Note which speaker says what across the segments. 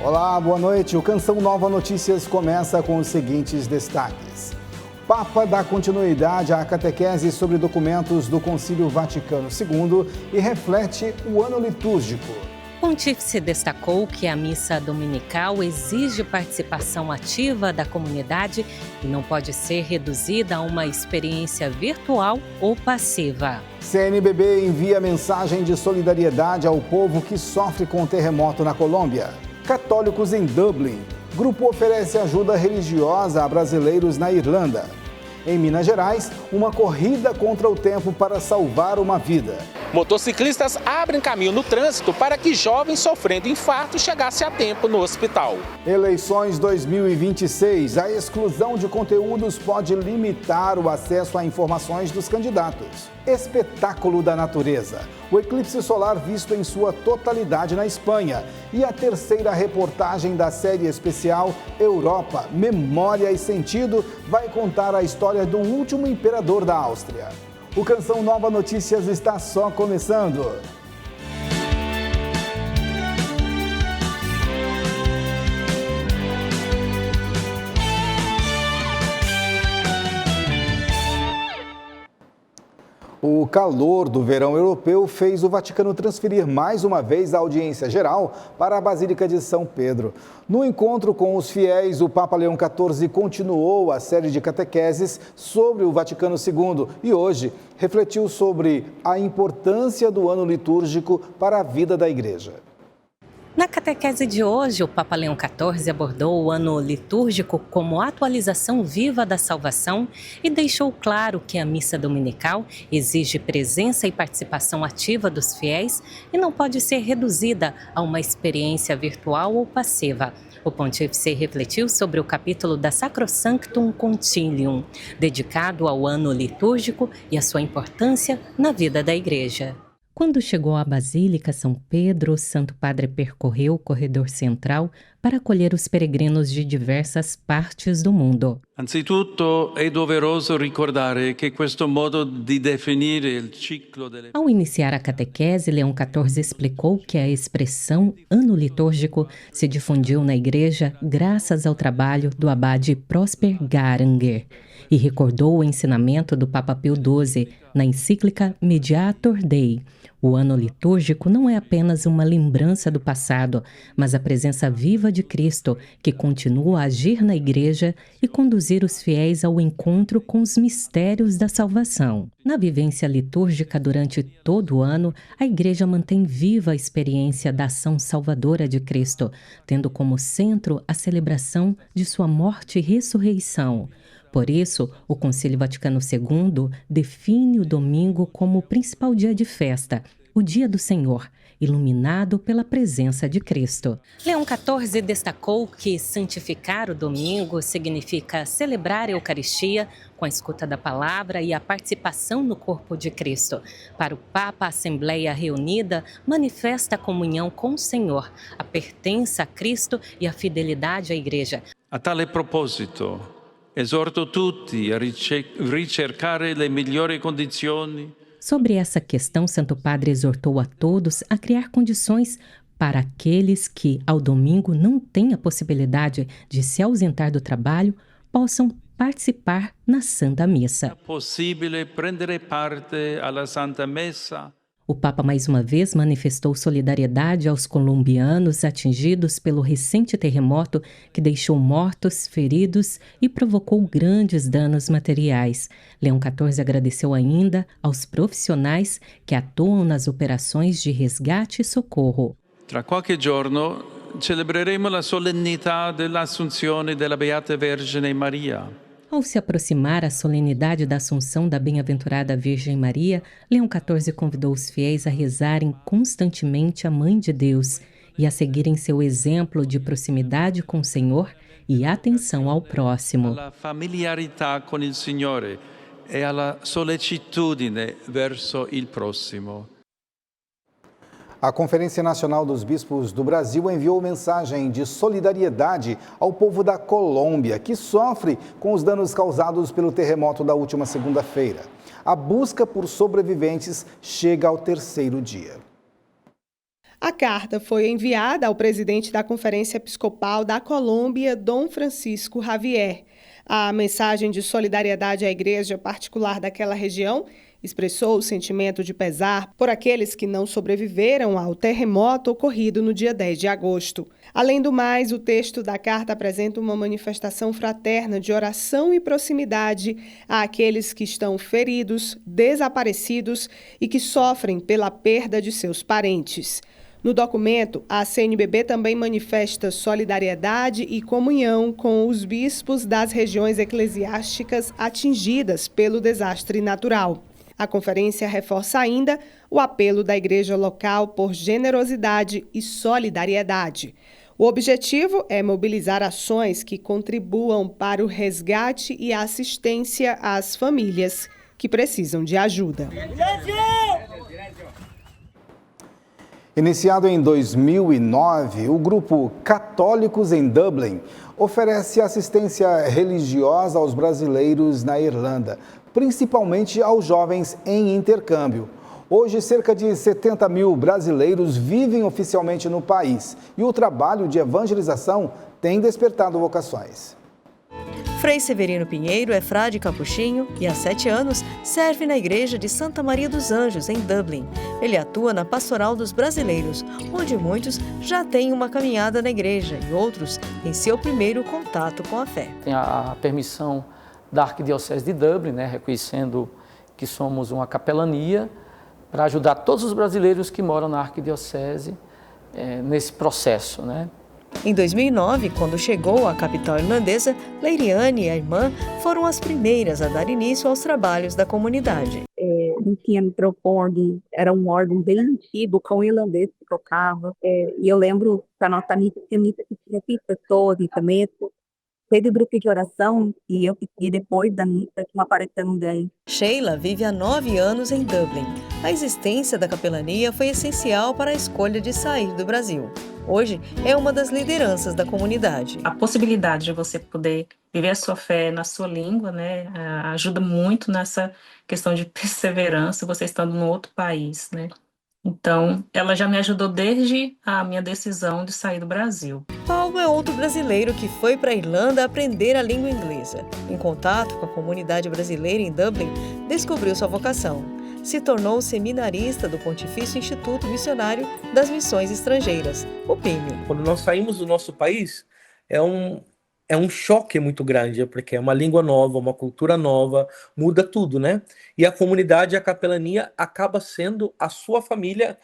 Speaker 1: Olá, boa noite. O Canção Nova Notícias começa com os seguintes destaques. Papa dá continuidade à catequese sobre documentos do Concílio Vaticano II e reflete o ano litúrgico.
Speaker 2: O pontífice destacou que a missa dominical exige participação ativa da comunidade e não pode ser reduzida a uma experiência virtual ou passiva.
Speaker 1: CNBB envia mensagem de solidariedade ao povo que sofre com o terremoto na Colômbia. Católicos em Dublin. Grupo oferece ajuda religiosa a brasileiros na Irlanda. Em Minas Gerais, uma corrida contra o tempo para salvar uma vida.
Speaker 3: Motociclistas abrem caminho no trânsito para que jovens sofrendo infarto chegassem a tempo no hospital.
Speaker 1: Eleições 2026. A exclusão de conteúdos pode limitar o acesso a informações dos candidatos. Espetáculo da natureza. O eclipse solar visto em sua totalidade na Espanha. E a terceira reportagem da série especial Europa, Memória e Sentido vai contar a história do último imperador da Áustria. O Canção Nova Notícias está só começando. O calor do verão europeu fez o Vaticano transferir mais uma vez a audiência geral para a Basílica de São Pedro. No encontro com os fiéis, o Papa Leão XIV continuou a série de catequeses sobre o Vaticano II e hoje refletiu sobre a importância do ano litúrgico para a vida da Igreja.
Speaker 2: Na catequese de hoje, o Papa Leão XIV abordou o ano litúrgico como atualização viva da salvação e deixou claro que a missa dominical exige presença e participação ativa dos fiéis e não pode ser reduzida a uma experiência virtual ou passiva. O pontífice refletiu sobre o capítulo da Sacrosanctum Concilium, dedicado ao ano litúrgico e a sua importância na vida da Igreja. Quando chegou à Basílica São Pedro, o Santo Padre percorreu o corredor central para acolher os peregrinos de diversas partes do mundo.
Speaker 4: Anzitutto è doveroso ricordare che questo modo di definire il ciclo delle...
Speaker 2: Ao iniciar a catequese, Leão XIV explicou que a expressão ano litúrgico se difundiu na Igreja graças ao trabalho do abade Prosper Garanger e recordou o ensinamento do Papa Pio XII na encíclica Mediator Dei. O ano litúrgico não é apenas uma lembrança do passado, mas a presença viva de Cristo, que continua a agir na Igreja e conduzir os fiéis ao encontro com os mistérios da salvação. Na vivência litúrgica durante todo o ano, a Igreja mantém viva a experiência da ação salvadora de Cristo, tendo como centro a celebração de sua morte e ressurreição. Por isso, o Concílio Vaticano II define o domingo como o principal dia de festa, o Dia do Senhor, iluminado pela presença de Cristo. Leão XIV destacou que santificar o domingo significa celebrar a Eucaristia com a escuta da palavra e a participação no corpo de Cristo. Para o Papa, a Assembleia reunida manifesta a comunhão com o Senhor, a pertença a Cristo e a fidelidade à Igreja.
Speaker 4: A tale proposito, esorto tutti a ricercare le migliori condizioni.
Speaker 2: Sobre essa questão, Santo Padre exortou a todos a criar condições para aqueles que, ao domingo, não têm a possibilidade de se ausentar do trabalho, possam participar na Santa Missa.
Speaker 4: É possível prendere parte alla Santa Messa.
Speaker 2: O Papa mais uma vez manifestou solidariedade aos colombianos atingidos pelo recente terremoto que deixou mortos, feridos e provocou grandes danos materiais. Leão XIV agradeceu ainda aos profissionais que atuam nas operações de resgate e socorro.
Speaker 4: Tra qualche giorno celebreremo la solennità dell'Assunzione della Beata Vergine Maria.
Speaker 2: Ao se aproximar a solenidade da Assunção da Bem-aventurada Virgem Maria, Leão XIV convidou os fiéis a rezarem constantemente a Mãe de Deus e a seguirem seu exemplo de proximidade com o Senhor e atenção ao próximo.
Speaker 4: La familiarità con il Signore e alla sollecitudine verso il prossimo.
Speaker 1: A Conferência Nacional dos Bispos do Brasil enviou mensagem de solidariedade ao povo da Colômbia, que sofre com os danos causados pelo terremoto da última segunda-feira. A busca por sobreviventes chega ao terceiro dia.
Speaker 5: A carta foi enviada ao presidente da Conferência Episcopal da Colômbia, Dom Francisco Javier. A mensagem de solidariedade à igreja particular daquela região expressou o sentimento de pesar por aqueles que não sobreviveram ao terremoto ocorrido no dia 10 de agosto. Além do mais, o texto da carta apresenta uma manifestação fraterna de oração e proximidade àqueles que estão feridos, desaparecidos e que sofrem pela perda de seus parentes. No documento, a CNBB também manifesta solidariedade e comunhão com os bispos das regiões eclesiásticas atingidas pelo desastre natural. A conferência reforça ainda o apelo da igreja local por generosidade e solidariedade. O objetivo é mobilizar ações que contribuam para o resgate e assistência às famílias que precisam de ajuda.
Speaker 1: Iniciado em 2009, o grupo Católicos em Dublin oferece assistência religiosa aos brasileiros na Irlanda, principalmente aos jovens em intercâmbio. Hoje, cerca de 70 mil brasileiros vivem oficialmente no país e o trabalho de evangelização tem despertado vocações.
Speaker 6: Frei Severino Pinheiro é frade capuchinho e há 7 anos serve na igreja de Santa Maria dos Anjos, em Dublin. Ele atua na Pastoral dos Brasileiros, onde muitos já têm uma caminhada na igreja e outros em seu primeiro contato com a fé.
Speaker 7: Tem a permissão da Arquidiocese de Dublin, reconhecendo que somos uma capelania, para ajudar todos os brasileiros que moram na Arquidiocese nesse processo.
Speaker 6: Em 2009, quando chegou à capital irlandesa, Leiriane e a irmã foram as primeiras a dar início aos trabalhos da comunidade.
Speaker 8: Não tinha microfone, era um órgão bem antigo, com o irlandês que tocava. E eu lembro que a nossa missa que tinha 5 pessoas em também. Teve grupo de oração e eu pedi depois da missa que não apareceu ninguém.
Speaker 6: Sheila vive há 9 anos em Dublin. A existência da capelania foi essencial para a escolha de sair do Brasil. Hoje é uma das lideranças da comunidade.
Speaker 9: A possibilidade de você poder viver a sua fé na sua língua, ajuda muito nessa questão de perseverança, você estando em outro país, Então, ela já me ajudou desde a minha decisão de sair do Brasil.
Speaker 6: Paulo é outro brasileiro que foi para a Irlanda aprender a língua inglesa. Em contato com a comunidade brasileira em Dublin, descobriu sua vocação. Se tornou seminarista do Pontifício Instituto Missionário das Missões Estrangeiras, o PIME.
Speaker 10: Quando nós saímos do nosso país, é um choque muito grande, porque é uma língua nova, uma cultura nova, muda tudo, E a comunidade, a capelania, acaba sendo a sua família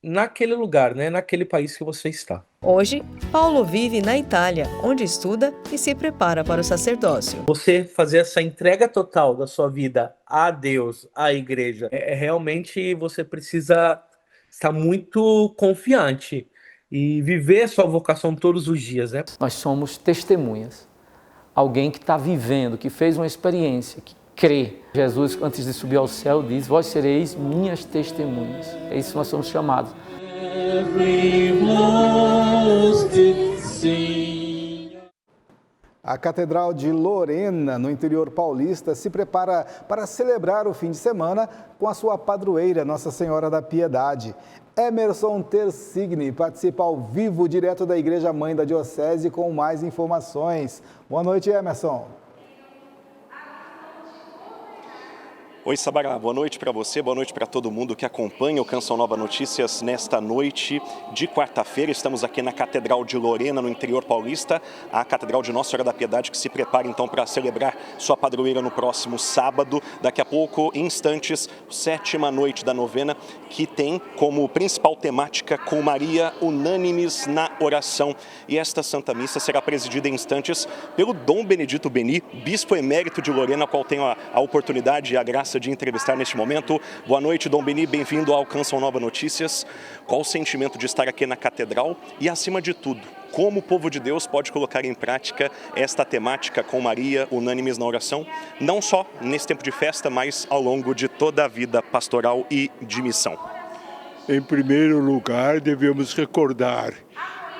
Speaker 10: naquele lugar, naquele país que você está.
Speaker 6: Hoje, Paulo vive na Itália, onde estuda e se prepara para o sacerdócio.
Speaker 10: Você fazer essa entrega total da sua vida a Deus, à igreja, realmente você precisa estar muito confiante e viver a sua vocação todos os dias,
Speaker 7: Nós somos testemunhas. Alguém que está vivendo, que fez uma experiência, que crê. Jesus, antes de subir ao céu, diz: vós sereis minhas testemunhas. É isso que nós somos chamados.
Speaker 1: A Catedral de Lorena, no interior paulista, se prepara para celebrar o fim de semana com a sua padroeira, Nossa Senhora da Piedade. Emerson Tersigni participa ao vivo, direto da Igreja Mãe da Diocese, com mais informações. Boa noite, Emerson.
Speaker 11: Oi, Sabará, boa noite para você, boa noite para todo mundo que acompanha o Canção Nova Notícias nesta noite de quarta-feira. Estamos aqui na Catedral de Lorena, no interior paulista, a Catedral de Nossa Senhora da Piedade, que se prepara então para celebrar sua padroeira no próximo sábado. Daqui a pouco, em instantes, 7ª noite da novena, que tem como principal temática com Maria unânimes na oração. E esta Santa Missa será presidida em instantes pelo Dom Benedito Beni, bispo emérito de Lorena, qual tenho a oportunidade e a graça de entrevistar neste momento. Boa noite, Dom Beni, bem-vindo ao Canção Nova Notícias. Qual o sentimento de estar aqui na Catedral e, acima de tudo, como o povo de Deus pode colocar em prática esta temática com Maria, unânimes na oração, não só nesse tempo de festa, mas ao longo de toda a vida pastoral e de missão?
Speaker 12: Em primeiro lugar, devemos recordar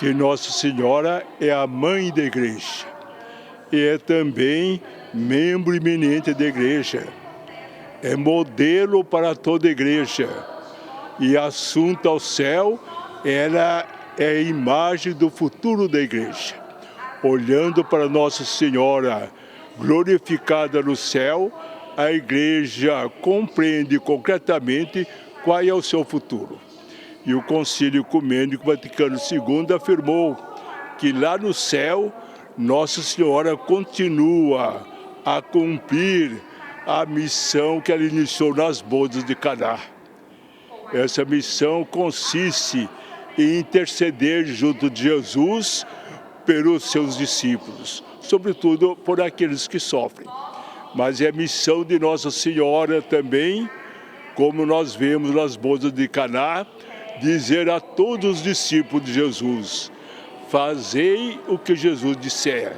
Speaker 12: que Nossa Senhora é a mãe da Igreja e é também membro eminente da Igreja. É modelo para toda a igreja e assunto ao céu ela é a imagem do futuro da igreja. Olhando para Nossa Senhora glorificada no céu, a igreja compreende concretamente qual é o seu futuro. E o Concílio Ecumênico Vaticano II afirmou que lá no céu, Nossa Senhora continua a cumprir a missão que ela iniciou nas bodas de Caná. Essa missão consiste em interceder junto de Jesus pelos seus discípulos, sobretudo por aqueles que sofrem. Mas é a missão de Nossa Senhora também, como nós vemos nas bodas de Caná, dizer a todos os discípulos de Jesus: fazei o que Jesus disser,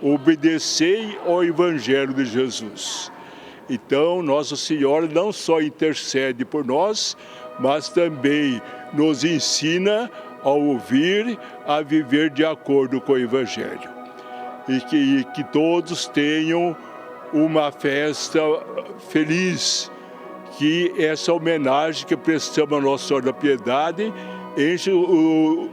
Speaker 12: obedecei ao Evangelho de Jesus. Então, Nossa Senhora não só intercede por nós, mas também nos ensina a ouvir, a viver de acordo com o Evangelho. E que todos tenham uma festa feliz, que essa homenagem que prestamos a Nossa Senhora da Piedade enche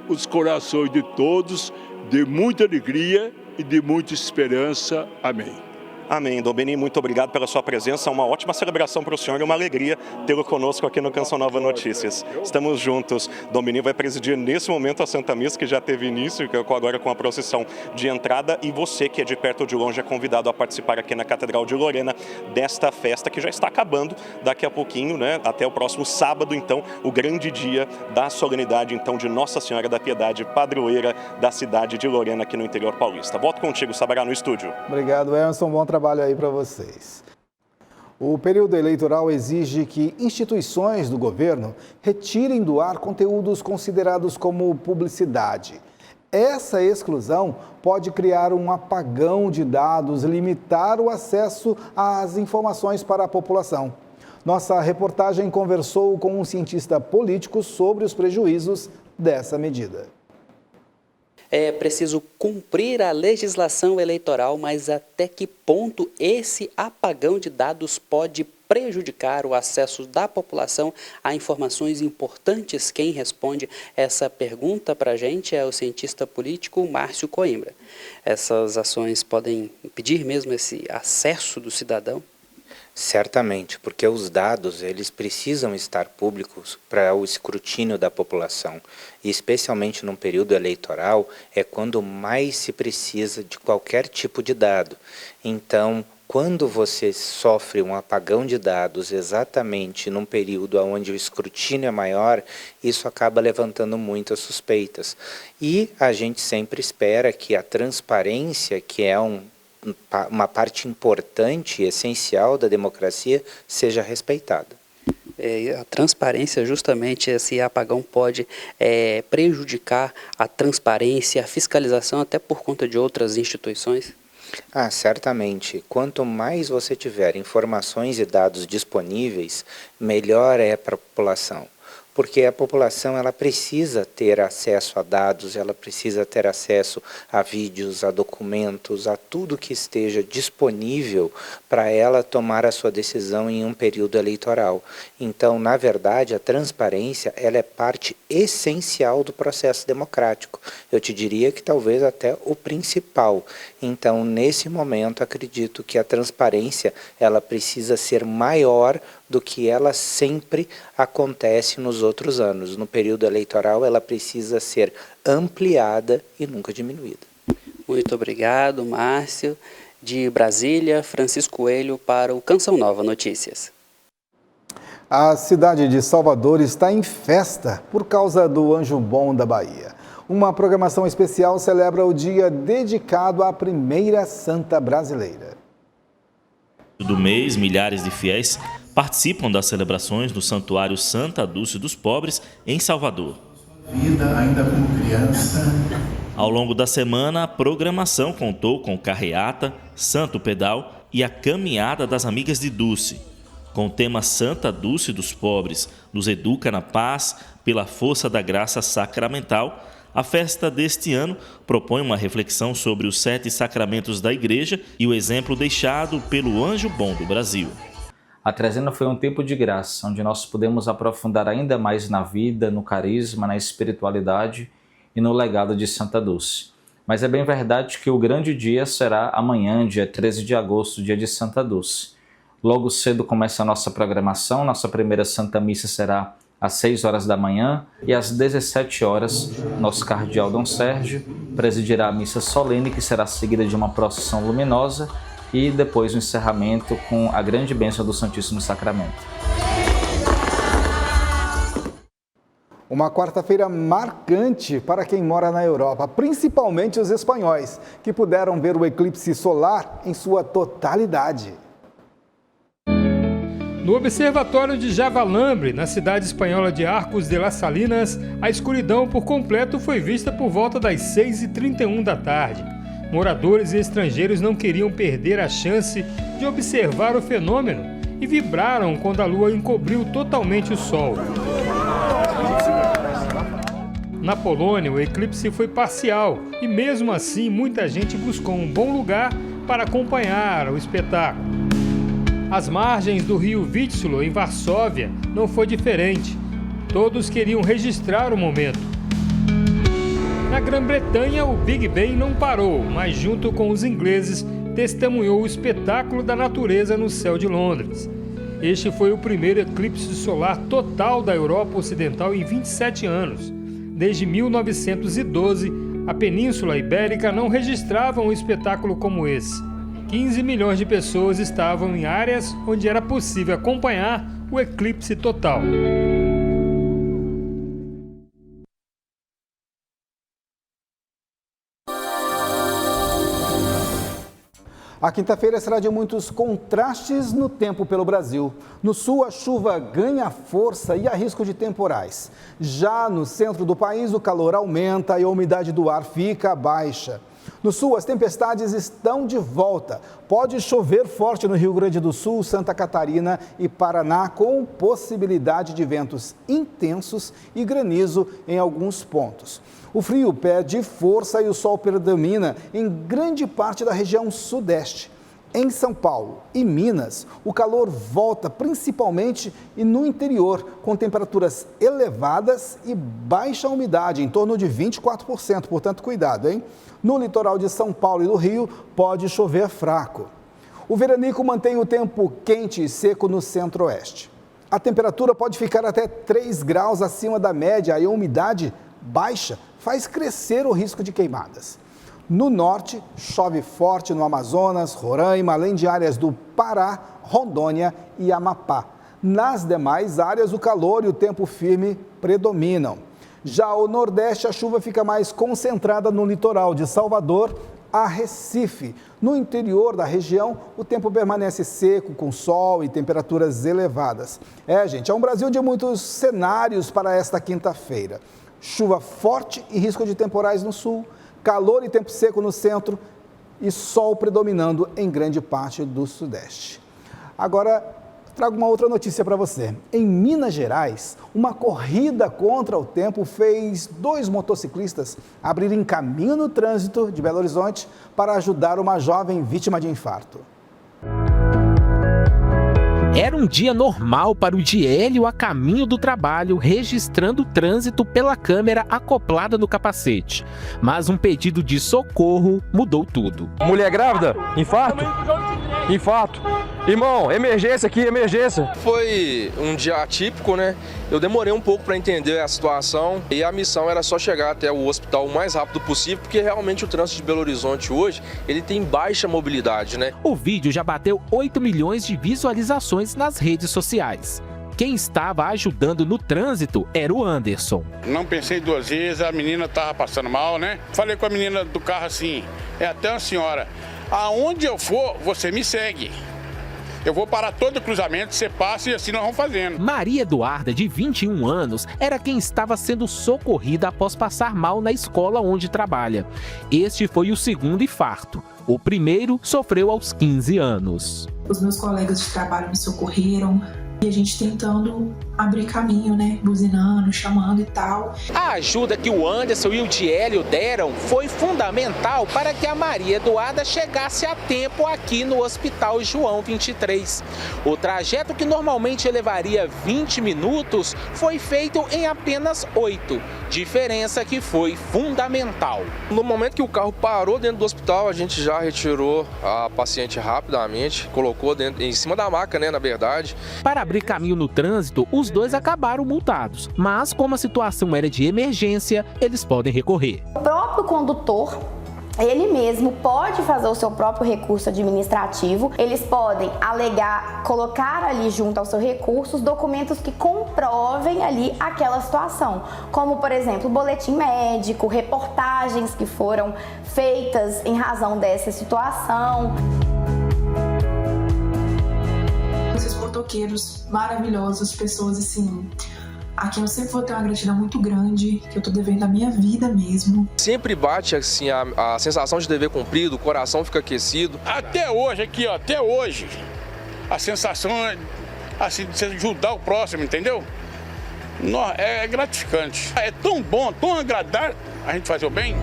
Speaker 12: os corações de todos de muita alegria e de muita esperança. Amém.
Speaker 11: Amém. Dom Beni, muito obrigado pela sua presença. Uma ótima celebração para o senhor e uma alegria tê-lo conosco aqui no Canção Nova Notícias. Estamos juntos. Dom Beni vai presidir nesse momento a Santa Missa, que já teve início, agora com a procissão de entrada. E você, que é de perto ou de longe, é convidado a participar aqui na Catedral de Lorena desta festa, que já está acabando daqui a pouquinho, né? Até o próximo sábado, então, o grande dia da solenidade, então, de Nossa Senhora da Piedade, padroeira da cidade de Lorena, aqui no interior paulista. Volto contigo, Sabará, no estúdio.
Speaker 1: Obrigado, Emerson. Bom trabalho aí para vocês. O período eleitoral exige que instituições do governo retirem do ar conteúdos considerados como publicidade. Essa exclusão pode criar um apagão de dados e limitar o acesso às informações para a população. Nossa reportagem conversou com um cientista político sobre os prejuízos dessa medida.
Speaker 13: É preciso cumprir a legislação eleitoral, mas até que ponto esse apagão de dados pode prejudicar o acesso da população a informações importantes? Quem responde essa pergunta para a gente é o cientista político Márcio Coimbra. Essas ações podem impedir mesmo esse acesso do cidadão?
Speaker 14: Certamente, porque os dados eles precisam estar públicos para o escrutínio da população, e especialmente num período eleitoral é quando mais se precisa de qualquer tipo de dado. Então, quando você sofre um apagão de dados exatamente num período onde o escrutínio é maior, isso acaba levantando muitas suspeitas. E a gente sempre espera que a transparência, que é uma parte importante e essencial da democracia, seja respeitada.
Speaker 13: A transparência, justamente, esse apagão pode prejudicar a transparência, a fiscalização, até por conta de outras instituições?
Speaker 14: Certamente. Quanto mais você tiver informações e dados disponíveis, melhor é para a população. Porque a população ela precisa ter acesso a dados, ela precisa ter acesso a vídeos, a documentos, a tudo que esteja disponível para ela tomar a sua decisão em um período eleitoral. Então, na verdade, a transparência ela é parte essencial do processo democrático. Eu te diria que talvez até o principal. Então, nesse momento, acredito que a transparência ela precisa ser maior do que ela sempre acontece nos outros anos. No período eleitoral, ela precisa ser ampliada e nunca diminuída.
Speaker 13: Muito obrigado, Márcio. De Brasília, Francisco Coelho para o Canção Nova Notícias.
Speaker 1: A cidade de Salvador está em festa por causa do Anjo Bom da Bahia. Uma programação especial celebra o dia dedicado à primeira santa brasileira.
Speaker 15: Do mês, milhares de fiéis participam das celebrações no Santuário Santa Dulce dos Pobres, em Salvador.
Speaker 16: Vida ainda como criança.
Speaker 15: Ao longo da semana, a programação contou com carreata, santo pedal e a caminhada das amigas de Dulce. Com o tema Santa Dulce dos Pobres, nos educa na paz pela força da graça sacramental, a festa deste ano propõe uma reflexão sobre os 7 sacramentos da Igreja e o exemplo deixado pelo Anjo Bom do Brasil.
Speaker 17: A trezena foi um tempo de graça, onde nós pudemos aprofundar ainda mais na vida, no carisma, na espiritualidade e no legado de Santa Dulce. Mas é bem verdade que o grande dia será amanhã, dia 13 de agosto, dia de Santa Dulce. Logo cedo começa a nossa programação, nossa primeira Santa Missa será às 6 horas da manhã e às 17 horas, nosso cardeal Dom Sérgio presidirá a missa solene, que será seguida de uma procissão luminosa e depois o encerramento com a grande bênção do Santíssimo Sacramento.
Speaker 1: Uma quarta-feira marcante para quem mora na Europa, principalmente os espanhóis, que puderam ver o eclipse solar em sua totalidade.
Speaker 18: No Observatório de Javalambre, na cidade espanhola de Arcos de las Salinas, a escuridão por completo foi vista por volta das 6h31 da tarde. Moradores e estrangeiros não queriam perder a chance de observar o fenômeno e vibraram quando a lua encobriu totalmente o sol. Na Polônia, o eclipse foi parcial e, mesmo assim, muita gente buscou um bom lugar para acompanhar o espetáculo. Às margens do rio Vístula, em Varsóvia, não foi diferente. Todos queriam registrar o momento. Na Grã-Bretanha, o Big Ben não parou, mas junto com os ingleses, testemunhou o espetáculo da natureza no céu de Londres. Este foi o primeiro eclipse solar total da Europa Ocidental em 27 anos. Desde 1912, a Península Ibérica não registrava um espetáculo como esse. 15 milhões de pessoas estavam em áreas onde era possível acompanhar o eclipse total.
Speaker 1: A quinta-feira será de muitos contrastes no tempo pelo Brasil. No sul, a chuva ganha força e há risco de temporais. Já no centro do país, o calor aumenta e a umidade do ar fica baixa. No sul, as tempestades estão de volta. Pode chover forte no Rio Grande do Sul, Santa Catarina e Paraná, com possibilidade de ventos intensos e granizo em alguns pontos. O frio perde força e o sol predomina em grande parte da região sudeste. Em São Paulo e Minas, o calor volta principalmente e no interior, com temperaturas elevadas e baixa umidade, em torno de 24%, portanto cuidado, hein? No litoral de São Paulo e do Rio, pode chover fraco. O veranico mantém o tempo quente e seco no centro-oeste. A temperatura pode ficar até 3 graus acima da média e a umidade baixa faz crescer o risco de queimadas. No norte, chove forte no Amazonas, Roraima, além de áreas do Pará, Rondônia e Amapá. Nas demais áreas, o calor e o tempo firme predominam. Já ao nordeste, a chuva fica mais concentrada no litoral de Salvador a Recife. No interior da região, o tempo permanece seco, com sol e temperaturas elevadas. Gente, é um Brasil de muitos cenários para esta quinta-feira. Chuva forte e risco de temporais no sul, calor e tempo seco no centro e sol predominando em grande parte do sudeste. Agora, trago uma outra notícia para você. Em Minas Gerais, uma corrida contra o tempo fez 2 motociclistas abrirem caminho no trânsito de Belo Horizonte para ajudar uma jovem vítima de infarto.
Speaker 19: Era um dia normal para o Diélio a caminho do trabalho, registrando o trânsito pela câmera acoplada no capacete. Mas um pedido de socorro mudou tudo.
Speaker 20: Mulher grávida? Infarto? Infarto. Irmão, emergência aqui, emergência. Foi um dia atípico, né? Eu demorei um pouco para entender a situação e a missão era só chegar até o hospital o mais rápido possível, porque realmente o trânsito de Belo Horizonte hoje, ele tem baixa mobilidade, né?
Speaker 19: O vídeo já bateu 8 milhões de visualizações nas redes sociais. Quem estava ajudando no trânsito era o Anderson.
Speaker 21: Não pensei 2 vezes, a menina estava passando mal, né? Falei com a menina do carro assim, até uma senhora, aonde eu for, você me segue. Eu vou parar todo o cruzamento, você passa e assim nós vamos fazendo.
Speaker 19: Maria Eduarda, de 21 anos, era quem estava sendo socorrida após passar mal na escola onde trabalha. Este foi o segundo infarto. O primeiro sofreu aos 15 anos.
Speaker 22: Os meus colegas de trabalho me socorreram e a gente tentando
Speaker 3: abrir caminho, né? Buzinando, chamando e tal.
Speaker 22: A ajuda que o Anderson e o Diélio deram foi fundamental para que a Maria Eduarda chegasse a tempo aqui no Hospital João 23. O trajeto que normalmente levaria 20 minutos foi feito em apenas 8. Diferença que foi fundamental.
Speaker 20: No momento que o carro parou dentro do hospital, a gente já retirou a paciente rapidamente, colocou em cima da maca, né, na verdade.
Speaker 19: Para abrir caminho no trânsito, os dois acabaram multados, mas como a situação era de emergência, eles podem recorrer.
Speaker 23: O próprio condutor, ele mesmo pode fazer o seu próprio recurso administrativo, eles podem alegar, colocar ali junto ao seu recurso os documentos que comprovem ali aquela situação, como por exemplo, boletim médico, reportagens que foram feitas em razão dessa situação.
Speaker 3: Esses motoqueiros maravilhosos, pessoas assim, a quem eu sempre vou ter uma gratidão muito grande, que eu tô devendo a minha vida mesmo.
Speaker 20: Sempre bate assim a sensação de dever cumprido, o coração fica aquecido.
Speaker 21: Até hoje, aqui ó, até hoje, a sensação assim, de ajudar o próximo, entendeu? É gratificante. É tão bom, tão agradável a gente fazer o bem.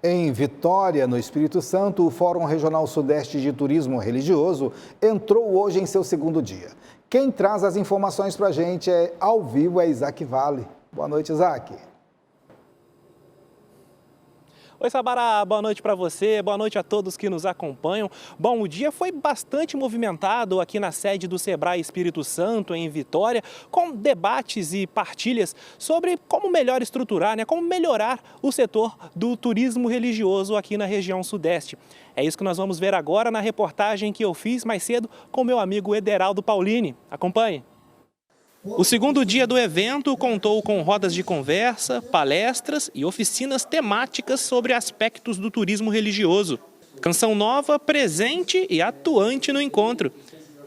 Speaker 1: Em Vitória, no Espírito Santo, o Fórum Regional Sudeste de Turismo Religioso entrou hoje em seu segundo dia. Quem traz as informações para a gente ao vivo é Isaac Vale. Boa noite, Isaac.
Speaker 24: Oi, Sabará, boa noite para você, boa noite a todos que nos acompanham. Bom, o dia foi bastante movimentado aqui na sede do Sebrae Espírito Santo, em Vitória, com debates e partilhas sobre como melhor estruturar, como melhorar o setor do turismo religioso aqui na região sudeste. É isso que nós vamos ver agora na reportagem que eu fiz mais cedo com meu amigo Ederaldo Paulini. Acompanhe. O segundo dia do evento contou com rodas de conversa, palestras e oficinas temáticas sobre aspectos do turismo religioso. Canção nova, presente e atuante no encontro.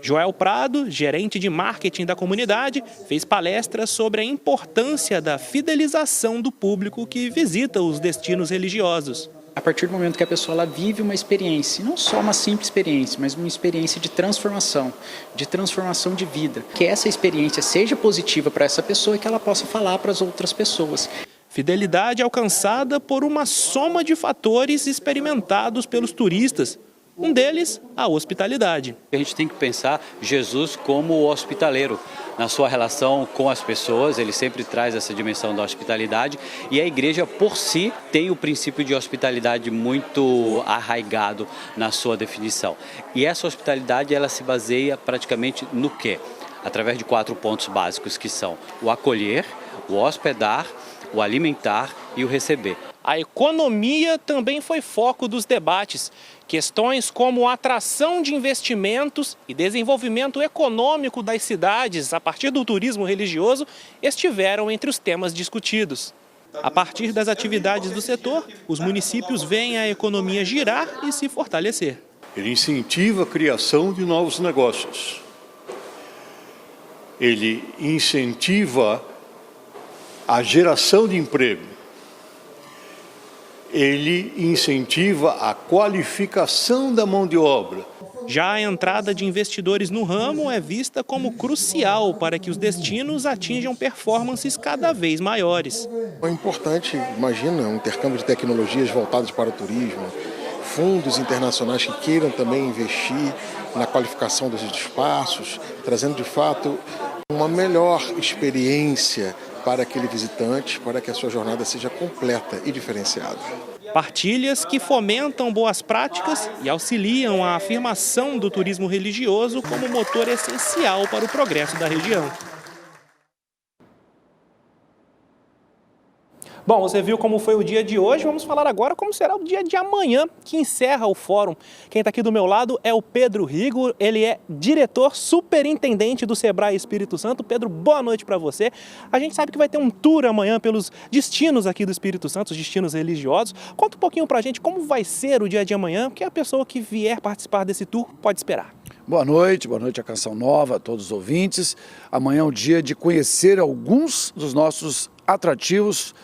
Speaker 24: Joel Prado, gerente de marketing da comunidade, fez palestras sobre a importância da fidelização do público que visita os destinos religiosos.
Speaker 25: A partir do momento que a pessoa ela vive uma experiência, não só uma simples experiência, mas uma experiência de transformação de vida, que essa experiência seja positiva para essa pessoa e que ela possa falar para as outras pessoas.
Speaker 24: Fidelidade alcançada por uma soma de fatores experimentados pelos turistas. Um deles, a hospitalidade.
Speaker 26: A gente tem que pensar Jesus como hospitaleiro. Na sua relação com as pessoas, ele sempre traz essa dimensão da hospitalidade e a igreja, por si, tem o princípio de hospitalidade muito arraigado na sua definição. E essa hospitalidade, ela se baseia praticamente no quê? Através de 4 pontos básicos, que são o acolher, o hospedar, o alimentar e o receber.
Speaker 24: A economia também foi foco dos debates. Questões como a atração de investimentos e desenvolvimento econômico das cidades a partir do turismo religioso estiveram entre os temas discutidos. A partir das atividades do setor, os municípios veem a economia girar e se fortalecer.
Speaker 27: Ele incentiva a criação de novos negócios. Ele incentiva a geração de emprego. Ele incentiva a qualificação da mão de obra.
Speaker 24: Já a entrada de investidores no ramo é vista como crucial para que os destinos atinjam performances cada vez maiores.
Speaker 28: É importante, imagina, um intercâmbio de tecnologias voltadas para o turismo, fundos internacionais que queiram também investir na qualificação dos espaços, trazendo de fato uma melhor experiência para aquele visitante, para que a sua jornada seja completa e diferenciada.
Speaker 24: Partilhas que fomentam boas práticas e auxiliam a afirmação do turismo religioso como motor essencial para o progresso da região. Bom, você viu como foi o dia de hoje, vamos falar agora como será o dia de amanhã, que encerra o fórum. Quem está aqui do meu lado é o Pedro Rigo, ele é diretor superintendente do Sebrae Espírito Santo. Pedro, boa noite para você. A gente sabe que vai ter um tour amanhã pelos destinos aqui do Espírito Santo, os destinos religiosos. Conta um pouquinho para a gente como vai ser o dia de amanhã, que a pessoa que vier participar desse tour pode esperar.
Speaker 29: Boa noite a Canção Nova, a todos os ouvintes. Amanhã é o dia de conhecer alguns dos nossos atrativos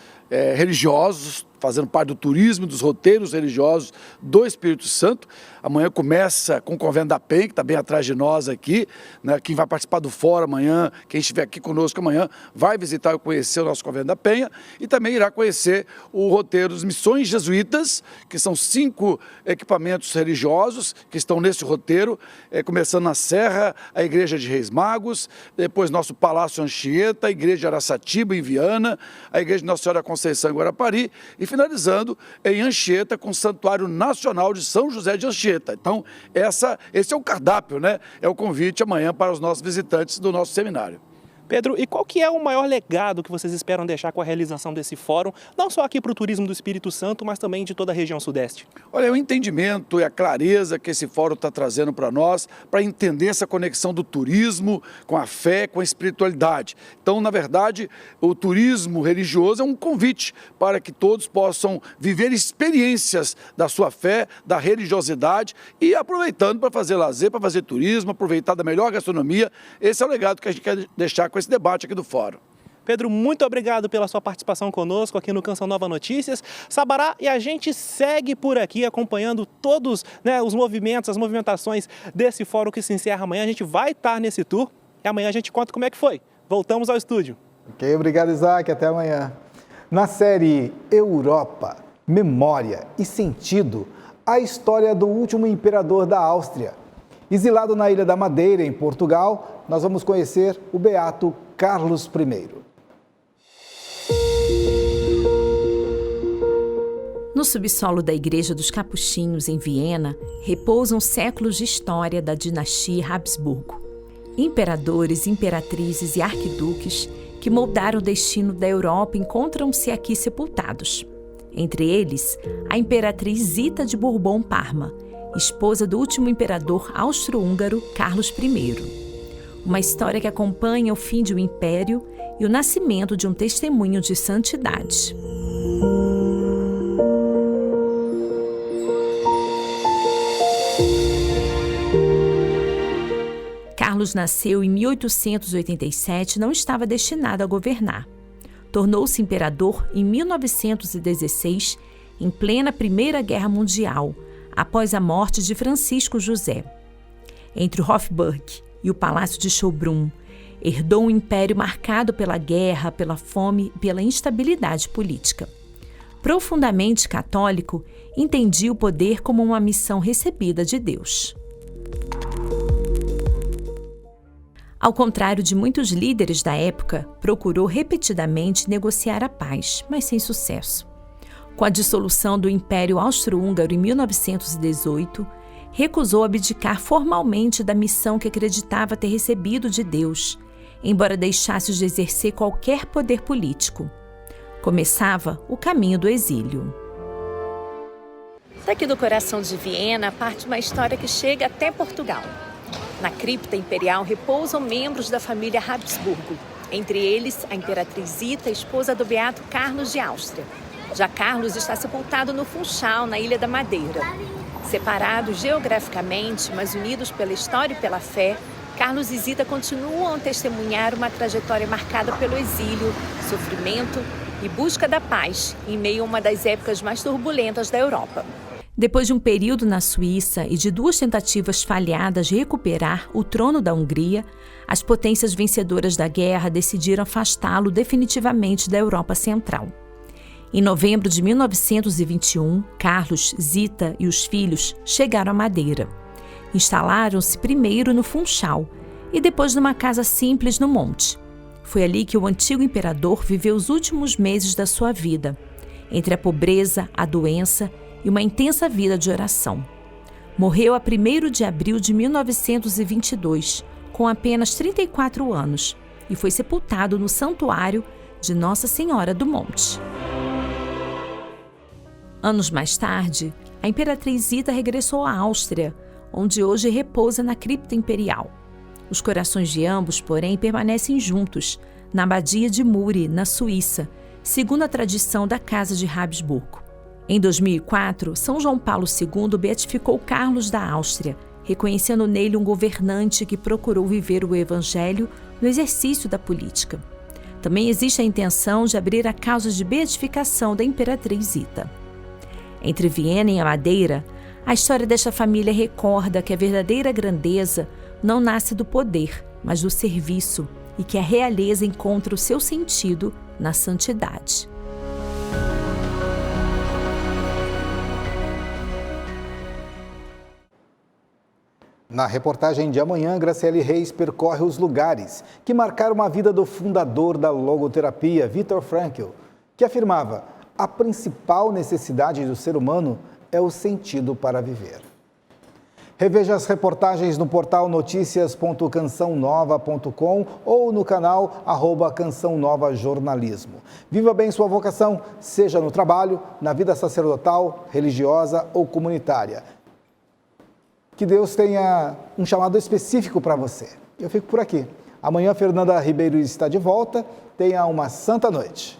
Speaker 29: religiosos, fazendo parte do turismo, dos roteiros religiosos do Espírito Santo. Amanhã começa com o Convento da Penha, que está bem atrás de nós aqui, né? Quem vai participar do Fórum amanhã, quem estiver aqui conosco amanhã, vai visitar e conhecer o nosso Convento da Penha e também irá conhecer o roteiro dos Missões Jesuítas, que são 5 equipamentos religiosos que estão nesse roteiro, começando na Serra, a Igreja de Reis Magos, depois nosso Palácio Anchieta, a Igreja de Araçatiba, em Viana, a Igreja de Nossa Senhora da Conceição, em Guarapari, e finalizando em Anchieta, com o Santuário Nacional de São José de Anchieta. Então, esse é o cardápio, né? É o convite amanhã para os nossos visitantes do nosso seminário.
Speaker 24: Pedro, e qual que é o maior legado que vocês esperam deixar com a realização desse fórum, não só aqui para o turismo do Espírito Santo, mas também de toda a região sudeste?
Speaker 29: Olha, o entendimento e a clareza que esse fórum está trazendo para nós, para entender essa conexão do turismo com a fé, com a espiritualidade. Então, na verdade, o turismo religioso é um convite para que todos possam viver experiências da sua fé, da religiosidade e aproveitando para fazer lazer, para fazer turismo, aproveitar da melhor gastronomia. Esse é o legado que a gente quer deixar com esse debate aqui do Fórum.
Speaker 24: Pedro, muito obrigado pela sua participação conosco aqui no Canção Nova Notícias. Sabará, e a gente segue por aqui acompanhando todos, né, os movimentos, as movimentações desse fórum que se encerra amanhã. A gente vai estar nesse tour e amanhã a gente conta como é que foi. Voltamos ao estúdio.
Speaker 1: Ok, obrigado, Isaac. Até amanhã. Na série Europa, Memória e Sentido, a história do último imperador da Áustria. Exilado na Ilha da Madeira, em Portugal, nós vamos conhecer o beato Carlos I.
Speaker 2: No subsolo da Igreja dos Capuchinhos, em Viena, repousam séculos de história da dinastia Habsburgo. Imperadores, imperatrizes e arquiduques que moldaram o destino da Europa encontram-se aqui sepultados. Entre eles, a imperatriz Zita de Bourbon-Parma, esposa do último imperador austro-húngaro Carlos I. Uma história que acompanha o fim de um império e o nascimento de um testemunho de santidade. Carlos nasceu em 1887 e não estava destinado a governar. Tornou-se imperador em 1916, em plena Primeira Guerra Mundial, após a morte de Francisco José. Entre o Hofburg e o Palácio de Schönbrunn, herdou um império marcado pela guerra, pela fome e pela instabilidade política. Profundamente católico, entendia o poder como uma missão recebida de Deus. Ao contrário de muitos líderes da época, procurou repetidamente negociar a paz, mas sem sucesso. Com a dissolução do Império Austro-Húngaro em 1918, recusou abdicar formalmente da missão que acreditava ter recebido de Deus, embora deixasse de exercer qualquer poder político. Começava o caminho do exílio.
Speaker 4: Daqui do coração de Viena parte uma história que chega até Portugal. Na cripta imperial repousam membros da família Habsburgo, entre eles a imperatriz Zita, esposa do beato Carlos de Áustria. Já Carlos está sepultado no Funchal, na Ilha da Madeira. Separados geograficamente, mas unidos pela história e pela fé, Carlos e Zita continuam a testemunhar uma trajetória marcada pelo exílio, sofrimento e busca da paz, em meio a uma das épocas mais turbulentas da Europa.
Speaker 2: Depois de um período na Suíça e de 2 tentativas falhadas de recuperar o trono da Hungria, as potências vencedoras da guerra decidiram afastá-lo definitivamente da Europa Central. Em novembro de 1921, Carlos, Zita e os filhos chegaram à Madeira. Instalaram-se primeiro no Funchal e depois numa casa simples no monte. Foi ali que o antigo imperador viveu os últimos meses da sua vida, entre a pobreza, a doença e uma intensa vida de oração. Morreu a 1º de abril de 1922, com apenas 34 anos, e foi sepultado no Santuário de Nossa Senhora do Monte. Anos mais tarde, a imperatriz Zita regressou à Áustria, onde hoje repousa na cripta imperial. Os corações de ambos, porém, permanecem juntos, na abadia de Muri, na Suíça, segundo a tradição da Casa de Habsburgo. Em 2004, São João Paulo II beatificou Carlos da Áustria, reconhecendo nele um governante que procurou viver o Evangelho no exercício da política. Também existe a intenção de abrir a causa de beatificação da Imperatriz Zita. Entre Viena e a Madeira, a história desta família recorda que a verdadeira grandeza não nasce do poder, mas do serviço, e que a realeza encontra o seu sentido na santidade.
Speaker 1: Na reportagem de amanhã, Graciele Reis percorre os lugares que marcaram a vida do fundador da logoterapia, Viktor Frankl, que afirmava: a principal necessidade do ser humano é o sentido para viver. Reveja as reportagens no portal noticias.cançãonova.com ou no canal @Canção Nova Jornalismo. Viva bem sua vocação, seja no trabalho, na vida sacerdotal, religiosa ou comunitária. Que Deus tenha um chamado específico para você. Eu fico por aqui. Amanhã, Fernanda Ribeiro está de volta. Tenha uma santa noite.